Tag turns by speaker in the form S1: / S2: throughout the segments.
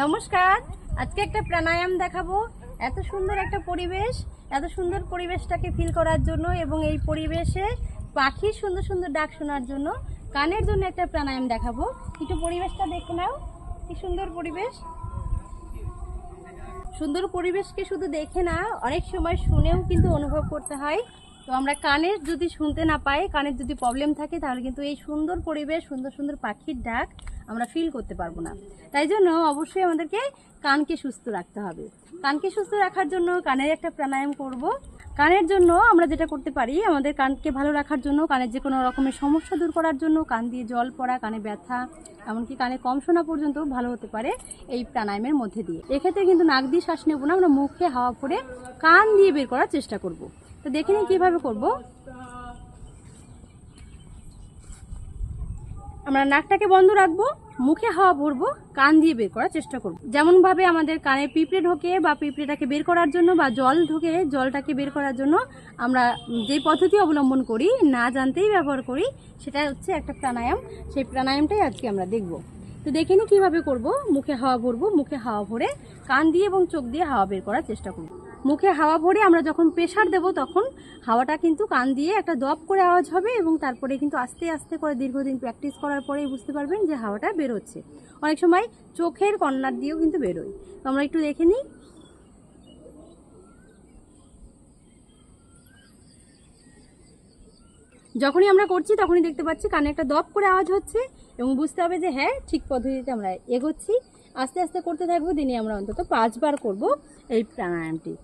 S1: নমস্কার। আজকে একটা প্রাণায়াম দেখাবো। এত সুন্দর একটা পরিবেশ, এত সুন্দর পরিবেশটাকে ফিল করার জন্য এবং এই পরিবেশে পাখির সুন্দর সুন্দর ডাক শোনার জন্য কানের জন্য একটা প্রাণায়াম দেখাবো। একটু পরিবেশটা দেখে নাও, কি সুন্দর পরিবেশ। সুন্দর পরিবেশকে শুধু দেখে না, অনেক সময় শুনেও কিন্তু অনুভব করতে হয়। তো আমরা কানের যদি শুনতে না পাই, কানের যদি প্রবলেম থাকে, তাহলে কিন্তু এই সুন্দর পরিবেশ, সুন্দর সুন্দর পাখির ডাক আমরা ফিল করতে পারবো না। তাই জন্য অবশ্যই আমাদেরকে কানকে সুস্থ রাখতে হবে। কানকে সুস্থ রাখার জন্য কানের একটা প্রাণায়াম করব। কানের জন্য আমরা যেটা করতে পারি, আমাদের কানকে ভালো রাখার জন্য, কানের যে কোনো রকমের সমস্যা দূর করার জন্য, কান দিয়ে জল পড়া, কানে ব্যথা, এমনকি কানে কম শোনা পর্যন্ত ভালো হতে পারে এই প্রাণায়ামের মধ্যে দিয়ে। এক্ষেত্রে কিন্তু নাক দিয়ে শ্বাস নেব না, আমরা মুখে হাওয়া ভরে কান দিয়ে বের করার চেষ্টা করব। তো দেখে নিই কীভাবে করব। আমরা নাকটাকে বন্ধ রাখবো, মুখে হাওয়া ভরবো, কান দিয়ে বের করার চেষ্টা করব। যেমনভাবে আমাদের কানে পিঁপড়ে ঢোকে বা পিঁপড়েটাকে বের করার জন্য, বা জল ঢোকে জলটাকে বের করার জন্য আমরা যে পদ্ধতি অবলম্বন করি, না জানতেই ব্যবহার করি, সেটা হচ্ছে একটা প্রাণায়াম। সেই প্রাণায়ামটাই আজকে আমরা দেখব। তো দেখে নিই কীভাবে করব। মুখে হাওয়া ভরবো, মুখে হাওয়া ভরে কান দিয়ে এবং চোখ দিয়ে হাওয়া বের করার চেষ্টা করব। মুখে হাওয়া ভরে আমরা যখন প্রেশার দেব, তখন হাওয়াটা কিন্তু কান দিয়ে একটা দপ করে আওয়াজ হবে, এবং তারপরে কিন্তু আস্তে আস্তে করে দীর্ঘদিন প্র্যাকটিস করার পরেই বুঝতে পারবেন যে হাওয়াটা বেরোচ্ছে। অনেক সময় চোখের কর্নার দিয়েও কিন্তু বেরোয়। তো আমরা একটু দেখে নিই। যখনই আমরা করছি তখনই দেখতে পাচ্ছি কানে একটা দপ করে আওয়াজ হচ্ছে, এবং বুঝতে হবে যে হ্যাঁ, ঠিক পদ্ধতিতে আমরা এগোচ্ছি। আস্তে আস্তে করতে থাকবো। দিনে আমরা অন্তত 5 বার করব এই প্রাণায়ামটি।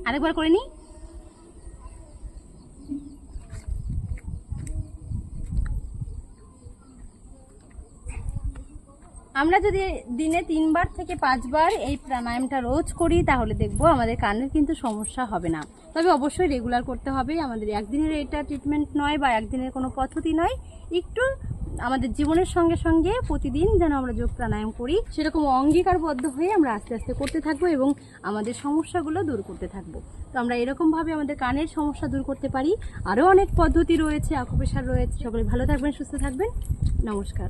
S1: আরেকবার করে নিই। আমরা যদি দিনে 3 বার থেকে 5 বার এই প্রাণায়ামটা রোজ করি, তাহলে দেখবো আমাদের কানের কিন্তু সমস্যা হবে না। তবে অবশ্যই রেগুলার করতে হবে। আমাদের একদিনের এটা ট্রিটমেন্ট নয়, বা একদিনের কোনো পদ্ধতি নয়। একটু আমাদের জীবনের সঙ্গে সঙ্গে প্রতিদিন যেন আমরা যোগ প্রাণায়াম করি, সেরকম অঙ্গীকারবদ্ধ হয়ে আমরা আস্তে আস্তে করতে থাকবো এবং আমাদের সমস্যাগুলো দূর করতে থাকবো। তো আমরা এরকমভাবে আমাদের কানের সমস্যা দূর করতে পারি। আরও অনেক পদ্ধতি রয়েছে, আকুপ্রেশার রয়েছে। সকলে ভালো থাকবেন, সুস্থ থাকবেন। নমস্কার।